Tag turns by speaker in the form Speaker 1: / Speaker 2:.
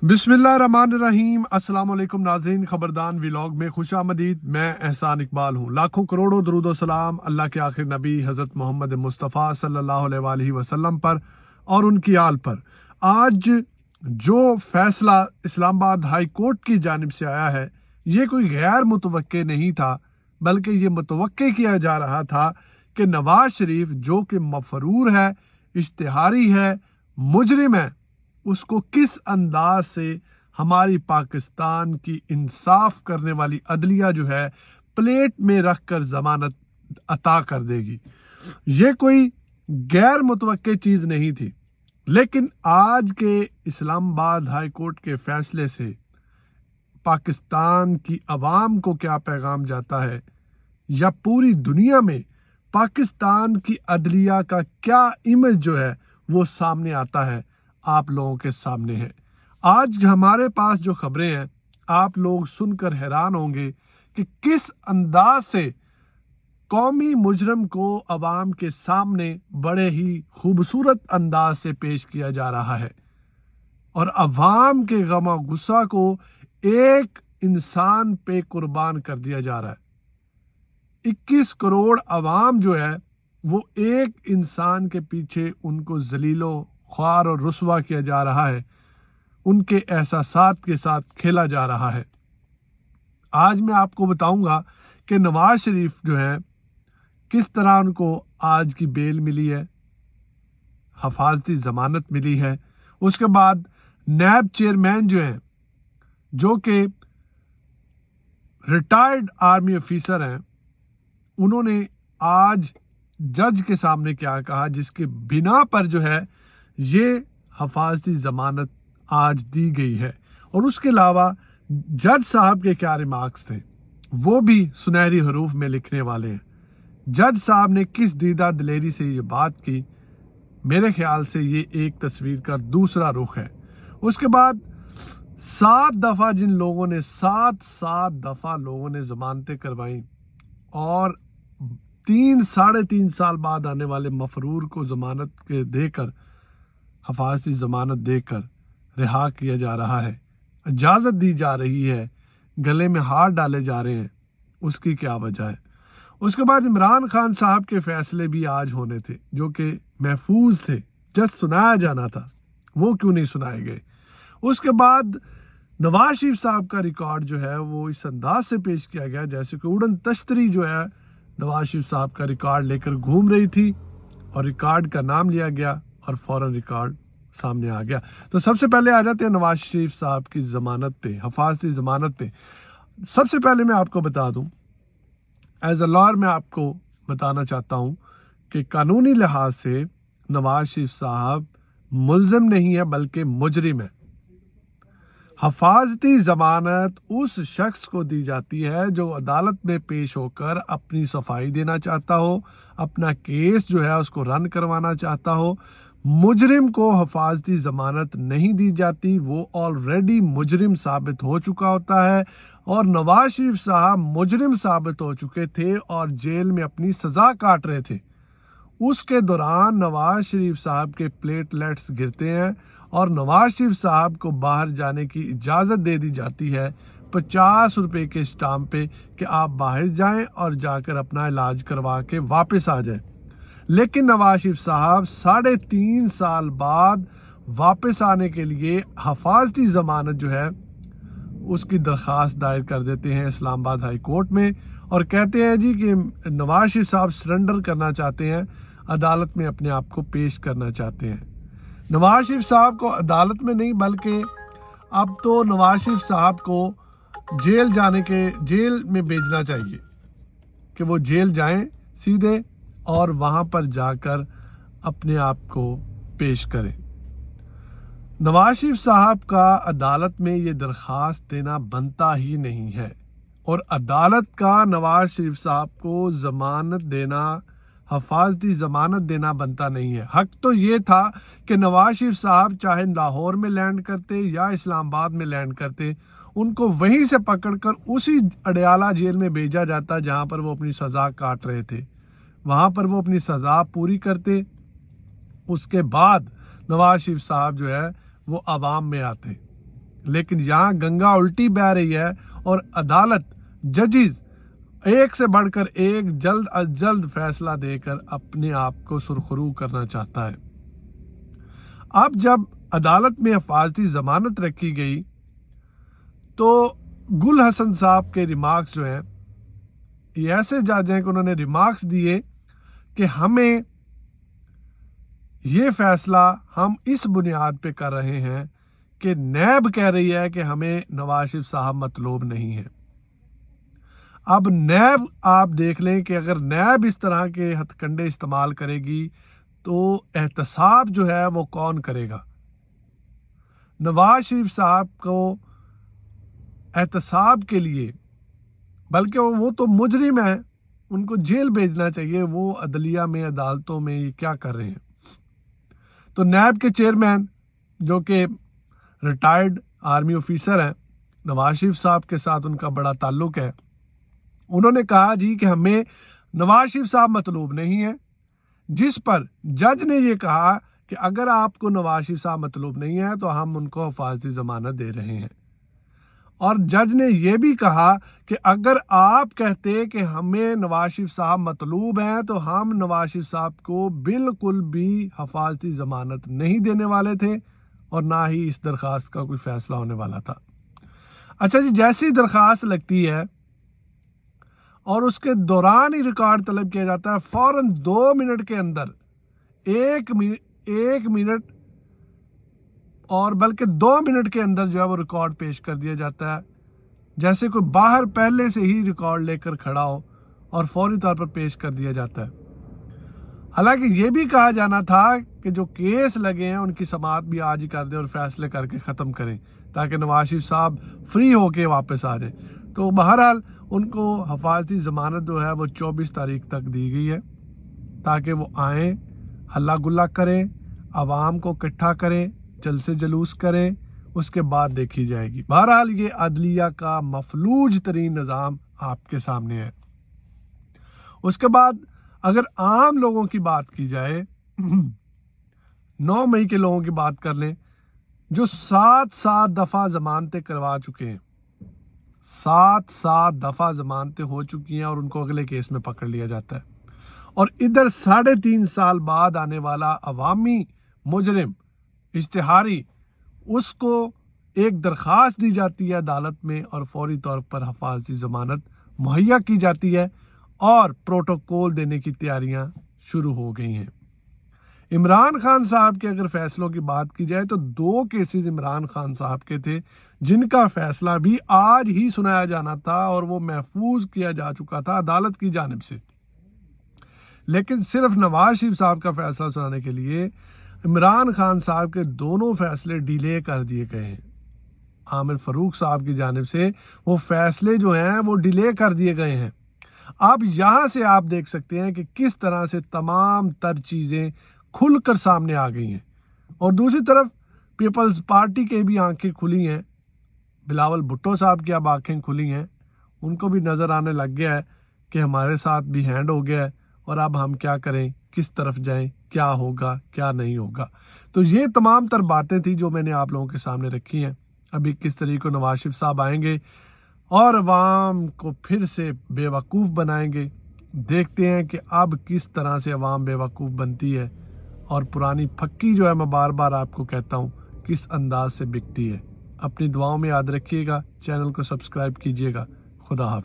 Speaker 1: बिस्मिल्लाहिर्रहमानिर्रहीम। अस्सलाम वालेकुम नाज़रीन, खबरदान व्लॉग में खुश आमदीद। मैं एहसान इकबाल हूँ। लाखों करोड़ों दरूद व सलाम अल्लाह के आखिर नबी हज़रत मोहम्मद मुस्तफ़ा सल्लल्लाहु अलैहि वसल्लम पर और उनकी आल पर। आज जो फैसला इस्लामाबाद हाई कोर्ट की जानिब से आया है, ये कोई गैर मुतवक्के नहीं था, बल्कि ये मुतवक्के किया जा रहा था कि नवाज शरीफ जो कि मफरूर है, इश्तिहारी है, मुजरिम है, उसको किस अंदाज से हमारी पाकिस्तान की इंसाफ करने वाली अदलिया जो है प्लेट में रख कर जमानत अता कर देगी। ये कोई गैर मुतवक्के चीज़ नहीं थी। लेकिन आज के इस्लामाबाद हाई कोर्ट के फैसले से पाकिस्तान की आवाम को क्या पैगाम जाता है, या पूरी दुनिया में पाकिस्तान की अदलिया का क्या इमेज जो है वो सामने आता है, आप लोगों के सामने है। आज हमारे पास जो खबरें हैं, आप लोग सुनकर हैरान होंगे कि किस अंदाज से कौमी मुजरम को अवाम के सामने बड़े ही खूबसूरत अंदाज से पेश किया जा रहा है, और अवाम के गमा गुस्सा को एक इंसान पे कुर्बान कर दिया जा रहा है। 21 करोड़ अवाम जो है वो एक इंसान के पीछे उनको जलीलो ख्वार और रुसवा किया जा रहा है, उनके एहसासात के साथ खेला जा रहा है। आज मैं आपको बताऊंगा कि नवाज शरीफ जो है किस तरह उनको आज की बेल मिली है, हिफाजती ज़मानत मिली है। उसके बाद नैब चेयरमैन जो हैं, जो कि रिटायर्ड आर्मी ऑफिसर हैं, उन्होंने आज जज के सामने क्या कहा, जिसके बिना पर जो है ये हिफाजती ज़मानत आज दी गई है। और उसके अलावा जज साहब के क्या रिमार्क्स थे वो भी सुनहरी हरूफ में लिखने वाले हैं। जज साहब ने किस दीदा दिलेरी से ये बात की, मेरे ख्याल से ये एक तस्वीर का दूसरा रुख है। उसके बाद 7 दफ़ा जिन लोगों ने 7 दफ़ा लोगों ने ज़मानतें करवाई, और 3-3.5 साल बाद आने वाले मफरूर को ज़मानत के देकर, हिफाजती ज़मानत देकर रिहा किया जा रहा है, इजाज़त दी जा रही है, गले में हाथ डाले जा रहे हैं, उसकी क्या वजह है। उसके बाद इमरान खान साहब के फैसले भी आज होने थे, जो कि महफूज थे, जस्ट सुनाया जाना था, वो क्यों नहीं सुनाए गए। उसके बाद नवाज शरीफ साहब का रिकॉर्ड जो है वो इस अंदाज से पेश किया गया जैसे कि उड़न तश्तरी जो है नवाज शरीफ साहब का रिकॉर्ड लेकर घूम रही थी, और रिकॉर्ड का नाम लिया गया और फौरन रिकॉर्ड सामने आ गया। तो सबसे पहले आ जाते हैं नवाज शरीफ साहब की ज़मानत पे, हिफाजती ज़मानत पे। सबसे पहले मैं आपको बता दूं, एज अ लॉयर मैं आपको बताना चाहता हूं कि कानूनी लिहाज से नवाज शरीफ साहब मुल्ज़िम नहीं है, बल्कि मुजरिम है। हिफाजती ज़मानत उस शख्स को दी जाती है जो अदालत में पेश होकर अपनी सफाई देना चाहता हो, अपना केस जो है उसको रन करवाना चाहता हो। मुजरिम को हिफाजती ज़मानत नहीं दी जाती, वो ऑलरेडी मुजरिम साबित हो चुका होता है। और नवाज शरीफ साहब मुजरिम साबित हो चुके थे और जेल में अपनी सज़ा काट रहे थे। उसके दौरान नवाज शरीफ साहब के प्लेटलेट्स गिरते हैं और नवाज शरीफ साहब को बाहर जाने की इजाज़त दे दी जाती है 50 रुपये के स्टाम्प पे कि आप बाहर जाएं और जाकर अपना इलाज करवा के वापस आ जाएं। लेकिन नवाज शरीफ साहब 3.5 साल बाद वापस आने के लिए हिफाजती ज़मानत जो है उसकी दरख्वास्त दायर कर देते हैं इस्लामाबाद हाई कोर्ट में, और कहते हैं जी कि नवाज शरीफ साहब सरेंडर करना चाहते हैं, अदालत में अपने आप को पेश करना चाहते हैं। नवाज शरीफ साहब को अदालत में नहीं, बल्कि अब तो नवाज शरीफ साहब को जेल में भेजना चाहिए कि वो जेल जाएं सीधे और वहाँ पर जाकर अपने आप को पेश करें। नवाज शरीफ साहब का अदालत में ये दरख्वास्त देना बनता ही नहीं है, और अदालत का नवाज शरीफ साहब को ज़मानत देना, हिफाजती ज़मानत देना बनता नहीं है। हक तो ये था कि नवाज शरीफ साहब चाहे लाहौर में लैंड करते या इस्लामाबाद में लैंड करते, उनको वहीं से पकड़कर उसी अडयाला जेल में भेजा जाता जहां पर वो अपनी सज़ा काट रहे थे। वहां पर वो अपनी सज़ा पूरी करते, उसके बाद नवाज शरीफ साहब जो है वो आवाम में आते। लेकिन यहाँ गंगा उल्टी बह रही है और अदालत, जजेस एक से बढ़कर एक जल्द अज जल्द फैसला देकर अपने आप को सुरखरू करना चाहता है। अब जब अदालत में हिफाजती जमानत रखी गई तो गुल हसन साहब के रिमार्क्स जो हैं, ये ऐसे जज हैं कि उन्होंने रिमार्क्स दिए कि हमें ये फैसला हम इस बुनियाद पे कर रहे हैं कि नैब कह रही है कि हमें नवाज शरीफ साहब मतलूब नहीं है। अब नैब, आप देख लें कि अगर नैब इस तरह के हथकंडे इस्तेमाल करेगी तो एहतसाब जो है वो कौन करेगा? नवाज शरीफ साहब को एहतसाब के लिए, बल्कि वो तो मुजरिम है, उनको जेल भेजना चाहिए। वो अदलिया में, अदालतों में ये क्या कर रहे हैं? तो नैब के चेयरमैन जो कि रिटायर्ड आर्मी ऑफिसर हैं, नवाज शरीफ साहब के साथ उनका बड़ा ताल्लुक है, उन्होंने कहा जी कि हमें नवाज शरीफ साहब मतलूब नहीं है। जिस पर जज ने ये कहा कि अगर आपको नवाज शरीफ साहब मतलूब नहीं है तो हम उनको हिफाजती जमानत दे रहे हैं। और जज ने यह भी कहा कि अगर आप कहते कि हमें नवाज शरीफ साहब मतलूब हैं तो हम नवाज शरीफ साहब को बिल्कुल भी हिफाजती जमानत नहीं देने वाले थे और ना ही इस दरख्वास्त का कोई फैसला होने वाला था। अच्छा जी, जैसी दरख्वास्त लगती है और उसके दौरान ही रिकॉर्ड तलब किया जाता है, फौरन 2 मिनट के अंदर, एक मिनट और बल्कि 2 मिनट के अंदर जो है वो रिकॉर्ड पेश कर दिया जाता है, जैसे कोई बाहर पहले से ही रिकॉर्ड लेकर खड़ा हो और फौरी तौर पर पेश कर दिया जाता है। हालांकि ये भी कहा जाना था कि जो केस लगे हैं उनकी समाअत भी आज ही कर दें और फैसले करके ख़त्म करें ताकि नवाज शरीफ साहब फ्री होके वापस आ जाएं। तो बहरहाल उनको हिफाजती ज़मानत जो है वो 24 तारीख तक दी गई है ताकि वो आएँ, हल्ला गुल्ला करें, आवाम को इकट्ठा करें, जलसे जुलूस करें, उसके बाद देखी जाएगी। बहरहाल ये अदलिया का मफलूज तरीन निज़ाम आपके सामने है। उसके बाद अगर आम लोगों की बात की जाए, 9 मई के लोगों की बात कर लें जो 7 दफ़ा ज़मानतें करवा चुके हैं, 7 दफ़ा ज़मानतें हो चुकी हैं और उनको अगले केस में पकड़ लिया जाता है। और इधर 3.5 साल बाद आने वाला अवामी मुजरिम इश्तिहारी, उसको एक दरख्वास्त दी जाती है अदालत में और फौरी तौर पर हिफाजती ज़मानत मुहैया की जाती है और प्रोटोकॉल देने की तैयारियां शुरू हो गई हैं। इमरान खान साहब के अगर फैसलों की बात की जाए तो 2 केसेस इमरान खान साहब के थे जिनका फैसला भी आज ही सुनाया जाना था और वो महफूज किया जा चुका था अदालत की जानिब से। लेकिन सिर्फ नवाज शरीफ साहब का फैसला सुनाने के लिए इमरान खान साहब के दोनों फैसले डिले कर दिए गए हैं। आमिर फरूक साहब की जानिब से वो फैसले जो हैं वो डिले कर दिए गए हैं। अब यहाँ से आप देख सकते हैं कि किस तरह से तमाम तर चीज़ें खुलकर सामने आ गई हैं। और दूसरी तरफ पीपल्स पार्टी के भी आंखें खुली हैं, बिलावल भुट्टो साहब की अब आंखें खुली हैं, उनको भी नज़र आने लग गया है कि हमारे साथ भी हैंड हो गया है और अब हम क्या करें, किस तरफ जाएं, क्या होगा क्या नहीं होगा। तो ये तमाम तर बातें थी जो मैंने आप लोगों के सामने रखी हैं। अभी किस तरीके को नवाज शरीफ साहब आएंगे और अवाम को फिर से बेवकूफ़ बनाएंगे, देखते हैं कि अब किस तरह से अवाम बेवकूफ़ बनती है और पुरानी फक्की जो है, मैं बार बार आपको कहता हूँ, किस अंदाज से बिकती है। अपनी दुआओं में याद रखिएगा, चैनल को सब्सक्राइब कीजिएगा। खुदा हाफ़िज़।